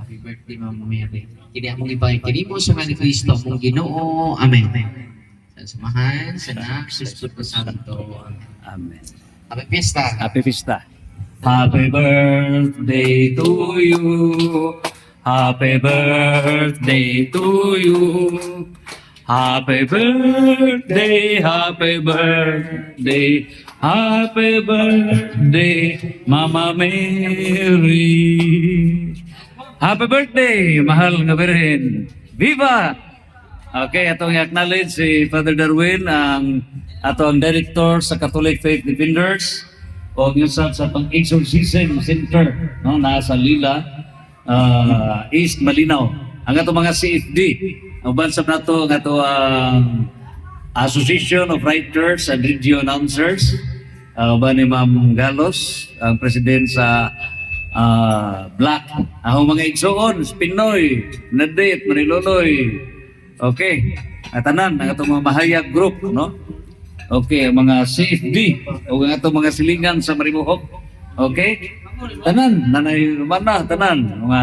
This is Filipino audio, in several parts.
Happy birthday, Mama Mary. Kini among ipakikini mo sa ni Kristo, mong Ginoo. Amen. Sa samahan, sa Anak, sa Espiritu Santo. Amen. Happy Fiesta. Happy Fiesta. Happy birthday to you. Happy birthday to you. Happy birthday, happy birthday, happy birthday, Mama Mary. Happy birthday, mahal nga Birhen. Viva! Okay, atong i-acknowledge si Father Darwin, ang atong director sa Catholic Faith Defenders o yung sa pang-exorcism center, no, nasa Lila, East Malinaw. Ang atong mga CFD, ang bansab na ito, ang atong Association of Writers and Radio Announcers, ba ni Ma'am Galos, ang president sa Black. Ang mga igsoon, Pinoy, Nadet, Manilonoy. Okay, tanan, ang atong mga mahayag group, no? Okay, ang mga CFD, o ang atong mga silingan sa Marimuhok. Okay, tanan, nanay mana, tanan, mga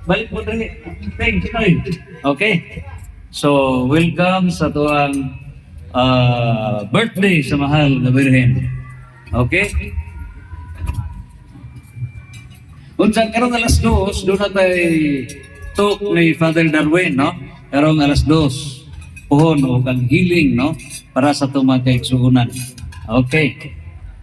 balik mo dali. Thank you. Okay. So, welcome sa tuwang birthday sa mahal na Birhen. Okay? Unsan karong alas 2, doon na tayo talk ni Father Darwin, no? Karong alas 2, puhon o kang healing, no? Para sa itong mga kaigsuunan. Okay.